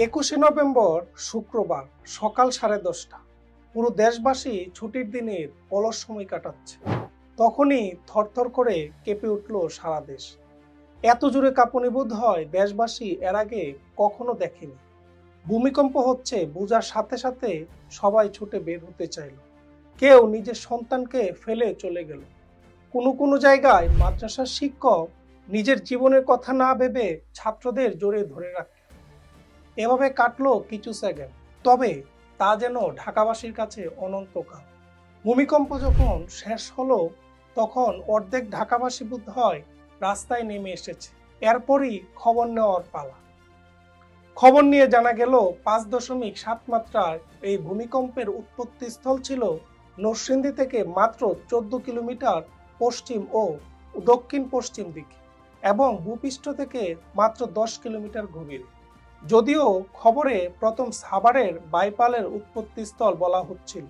21শে November শুক্রবার সকাল 10:30। পুরো দেশবাসী ছুটির দিনের অলস সময় কাটাচ্ছে। তখনই থরথর করে কেঁপে উঠল সারা দেশ। এত জোরে কাঁপুনি বোধ হয় দেশবাসী এর আগে কখনো দেখেনি। ভূমিকম্প হচ্ছে বোঝার সাথে সাথে সবাই ছুটে বের হতে চাইল। কেউ নিজের সন্তানকে ফেলে চলে গেল। কোনো জায়গায় মাদ্রাসার শিক্ষক নিজের জীবনের কথা না ভেবে ছাত্রদের জোরে ধরে রাখল। এভাবে কাটলো কিছু সেকেন্ড, তবে তা যেন ঢাকাবাসীর কাছে অনন্তকাল। ভূমিকম্প যখন শেষ হলো তখন অর্ধেক ঢাকাবাসী বোধ হয় রাস্তায় নেমে এসেছে। এরপরই খবর নেওয়ার পালা। খবর নিয়ে জানা গেল 5.7 মাত্রার এই ভূমিকম্পের উৎপত্তিস্থল ছিল নরসিংদী থেকে মাত্র 14 কিলোমিটার পশ্চিম ও দক্ষিণ পশ্চিম দিকে এবং ভূপৃষ্ঠ থেকে মাত্র 10 কিলোমিটার গভীরে। যদিও খবরে প্রথম সাভারের বাইপালের উৎপত্তিস্থল বলা হচ্ছিল,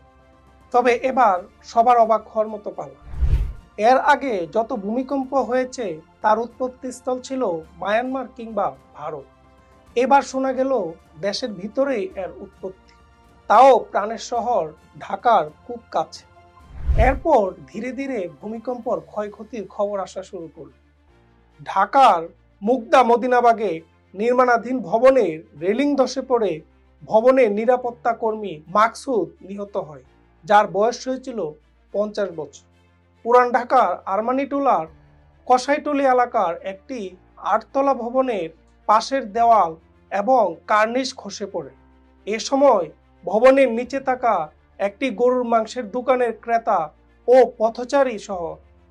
তবে এবার সবার অবাক হওয়ার মতো পালা। এর আগে যত ভূমিকম্প হয়েছে তার উৎপত্তিস্থল ছিল মায়ানমার কিংবা ভারত। এবার শোনা গেল দেশের ভিতরেই এর উৎপত্তি, তাও প্রাণের শহর ঢাকার খুব কাছে। এরপর ধীরে ধীরে ভূমিকম্পর ক্ষয়ক্ষতির খবর আসা শুরু করল। ঢাকার মুগদা মদিনাবাগে নির্মাণাধীন ভবনের রেলিং ধসে পড়ে ভবনের নিরাপত্তা কর্মী মাকসুদ নিহত হয়, যার বয়স হয়েছিল 50 বছর। পুরান ঢাকার আরমানিটোলার কসাইটুলি এলাকার একটি 8তলা ভবনের পাশের দেওয়াল এবং কার্নিশ খসে পড়ে। এ সময় ভবনের নিচে থাকা একটি গরুর মাংসের দোকানের ক্রেতা ও পথচারী সহ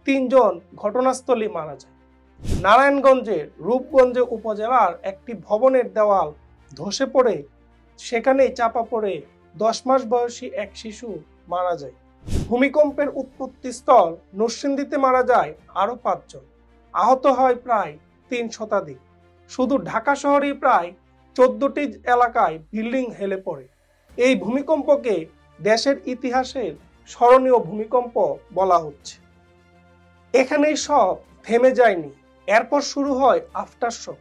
3 জন ঘটনাস্থলে মারা যায়। নারায়ণগঞ্জের রূপগঞ্জ উপজেলার একটি ভবনের দেওয়াল ধসে পড়ে সেখানেই চাপা পড়ে 10 মাস বয়সী এক শিশু মারা যায়। ভূমিকম্পের উৎপত্তিস্থল নরসিংদীতে মারা যায় আরও 5 জন। আহত হয় প্রায় 3 শতাধিক। শুধু ঢাকা শহরেই প্রায় 14টি এলাকায় বিল্ডিং হেলে পড়ে। এই ভূমিকম্পকে দেশের ইতিহাসের স্মরণীয় ভূমিকম্প বলা হচ্ছে। এখানেই সব থেমে যায়নি, এরপর শুরু হয় আফটার শক।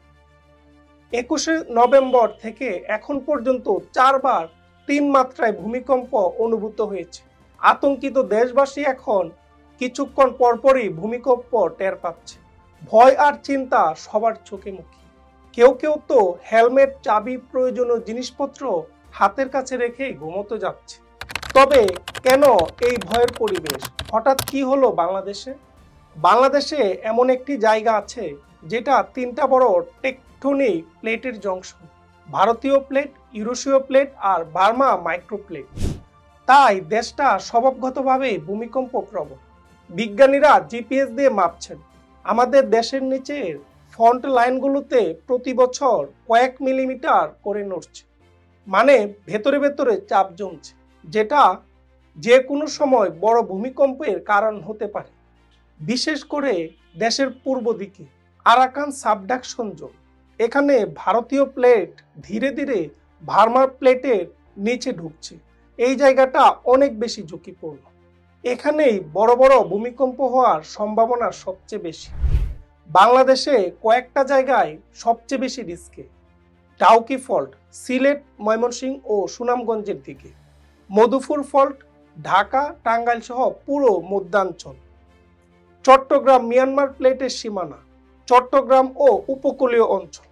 21শে নভেম্বর থেকে এখন পর্যন্ত 4 বার 3 মাত্রায় ভূমিকম্প অনুভূত হয়েছে। আতঙ্কিত দেশবাসী এখন কিছুক্ষণ পরপরই ভূমিকম্প টের পাচ্ছে। ভয় আর চিন্তা সবার চোখে মুখে। কেউ কেউ তো হেলমেট, চাবি, প্রয়োজনীয় জিনিসপত্র হাতের কাছে রেখে ঘুমোতে যাচ্ছে। তবে কেন এই ভয়ের পরিবেশ? হঠাৎ কি হলো বাংলাদেশে? বাংলাদেশে এমন একটি জায়গা আছে যেটা 3টা বড় টেকটনিক প্লেটের জংশন: ভারতীয় প্লেট, ইউরোপীয় প্লেট আর বার্মা মাইক্রো প্লেট। তাই দেশটা স্বভাবগতভাবেই ভূমিকম্প প্রবণ। বিজ্ঞানীরা জিপিএস দিয়ে মাপছেন আমাদের দেশের নিচের ফন্ট লাইনগুলোতে প্রতি বছর কয়েক মিলিমিটার করে নড়ছে, মানে ভেতরে ভেতরে চাপ জমছে, যেটা যে কোনো সময় বড় ভূমিকম্পের কারণ হতে পারে। বিশেষ করে দেশের পূর্ব দিকে আরাকান সাবডাকশন জোন, এখানে ভারতীয় প্লেট ধীরে ধীরে বার্মার প্লেটের নিচে ঢুকছে। এই জায়গাটা অনেক বেশি ঝুঁকিপূর্ণ। এখানেই বড় বড় ভূমিকম্প হওয়ার সম্ভাবনা সবচেয়ে বেশি। বাংলাদেশে কয়েকটা জায়গায় সবচেয়ে বেশি রিস্কে: ডাউকি ফল্ট সিলেট, ময়মনসিংহ ও সুনামগঞ্জের দিকে, মধুপুর ফল্ট ঢাকা, টাঙ্গাইল সহ পুরো মধ্যাঞ্চল, চট্টগ্রাম মিয়ানমার প্লেটের সীমানা, চট্টগ্রাম ও উপকূলীয় অঞ্চল।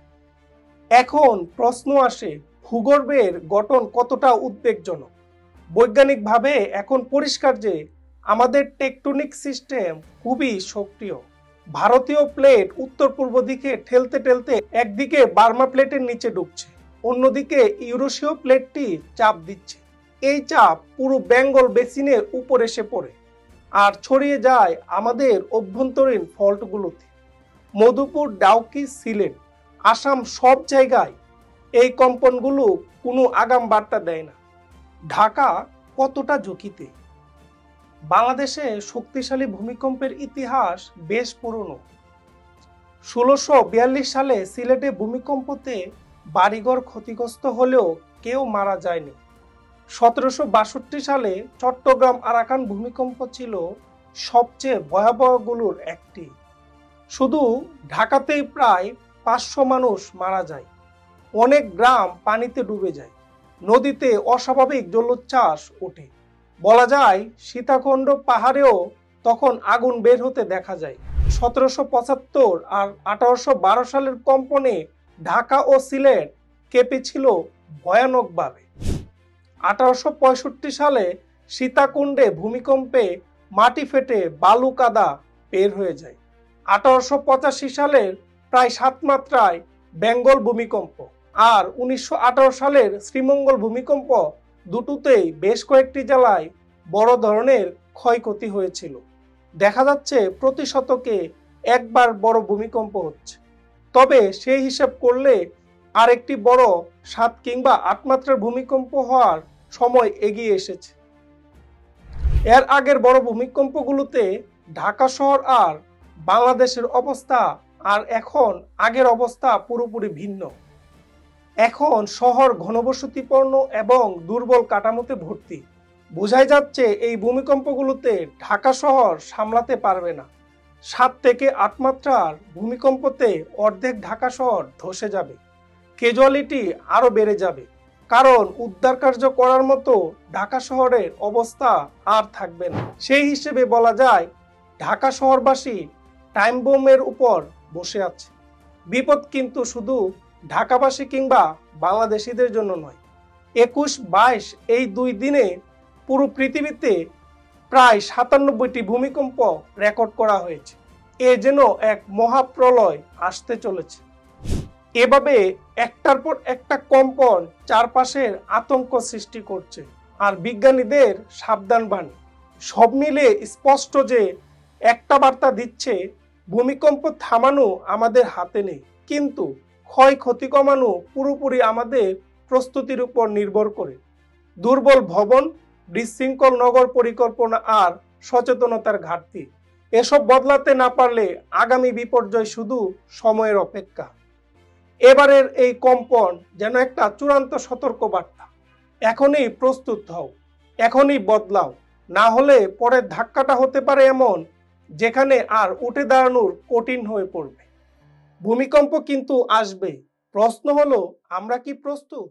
এখন প্রশ্ন আসে, ভূগর্ভের গঠন কতটা উদ্বেগজনক? বৈজ্ঞানিকভাবে এখন পরিষ্কার যে আমাদের টেকটনিক সিস্টেম খুবই সক্রিয়। ভারতীয় প্লেট উত্তর পূর্ব দিকে ঠেলতে ঠেলতে একদিকে বার্মা প্লেটের নিচে ঢুকছে, অন্যদিকে ইউরোপীয় প্লেটটি চাপ দিচ্ছে। এই চাপ পুরো বেঙ্গল বেসিনের উপর এসে পড়ে আর ছড়িয়ে যায় আমাদের অভ্যন্তরীণ ফল্টগুলোতে। মধুপুর, ডাউকি, সিলেট, আসাম সব জায়গায় এই কম্পনগুলো কোনো আগাম বার্তা দেয় না। ঢাকা কতটা ঝুঁকিতে? বাংলাদেশে শক্তিশালী ভূমিকম্পের ইতিহাস বেশ পুরনো। 1642 সালে সিলেটে ভূমিকম্পতে বাড়িঘর ক্ষতিগ্রস্ত হলেও কেউ মারা যায়নি। 1762 সালে চট্টগ্রাম আরাকান ভূমিকম্প ছিল সবচেয়ে ভয়াবহগুলোর একটি। শুধু ঢাকাতেই প্রায় 500 মানুষ মারা যায়। অনেক গ্রাম পানিতে ডুবে যায়, নদীতে অস্বাভাবিক জলোচ্ছ্বাস ওঠে। বলা যায় সীতাকুণ্ড পাহাড়েও তখন আগুন বের হতে দেখা যায়। 1775 আর 1812 সালের কম্পনে ঢাকা ও সিলেট কেঁপেছিল ভয়ানকভাবে। 1865 সালে সীতাকুণ্ডে ভূমিকম্পে মাটি ফেটে বালু কাদা বের হয়ে যায়। 1885 সালের প্রায় 7 মাত্রায় বেঙ্গল ভূমিকম্প আর 1918 সালের শ্রীমঙ্গল ভূমিকম্প দুটোতেই বেশ কয়েকটি জেলায় বড় ধরনের ক্ষয়ক্ষতি হয়েছিল। দেখা যাচ্ছে প্রতি শতকে একবার বড় ভূমিকম্প হচ্ছে। তবে সেই হিসাব করলে আরেকটি বড় 7 কিংবা 8 মাত্রার ভূমিকম্প হওয়ার সময় এগিয়ে এসেছে। এর আগের বড় ভূমিকম্পগুলোতে ঢাকা শহর আর বাংলাদেশের অবস্থা আর এখন আগের অবস্থা পুরোপুরি ভিন্ন। এখন শহর ঘনবসতিপূর্ণ এবং দুর্বল কাঠামোতে ভর্তি। বোঝাই যাচ্ছে এই ভূমিকম্পগুলোতে ঢাকা শহর সামলাতে পারবে না। 7 থেকে 8 মাত্রার ভূমিকম্পতে অর্ধেক ঢাকা শহর ধসে যাবে, ক্যাজুয়ালিটি আরো বেড়ে যাবে, কারণ উদ্ধার কার্য করার মতো ঢাকা শহরের অবস্থা আর থাকবে না। সেই হিসেবে বলা যায় ঢাকা শহরবাসী টাইম বোমের উপর বসে আছে। বিপদ কিন্তু শুধু ঢাকাবাসী কিংবা বাংলাদেশিদের জন্য নয়। 21-22 এই 2 দিনে পুরো পৃথিবীতে প্রায় 97টি ভূমিকম্প রেকর্ড করা হয়েছে। এ যেন এক মহাপ্রলয় আসতে চলেছে। এভাবে একটার পর একটা কম্পন চারপাশের আতঙ্ক সৃষ্টি করছে আর বিজ্ঞানীদের সাবধান বাণী। সব মিলে স্পষ্ট যে একটা বার্তা দিচ্ছে, ভূমিকম্প থামানো আমাদের হাতে নেই, কিন্তু ক্ষয়ক্ষতি কমানো পুরোপুরি আমাদের প্রস্তুতির উপর নির্ভর করে। দুর্বল ভবন, বিশৃঙ্খল নগর পরিকল্পনা আর সচেতনতার ঘাটতি, এসব বদলাতে না পারলে আগামী বিপর্যয় শুধু সময়ের অপেক্ষা। এবারের এই কম্পন যেন একটা চূড়ান্ত সতর্কবার্তা। এখনই প্রস্তুত হও, এখনই বদলাও, না হলে পরের ধাক্কাটা হতে পারে এমন যেখানে আর উঠে দাঁড়ানোর কঠিন হয়ে পড়বে। ভূমিকম্প কিন্তু আসবে, প্রশ্ন হলো আমরা কি প্রস্তুত?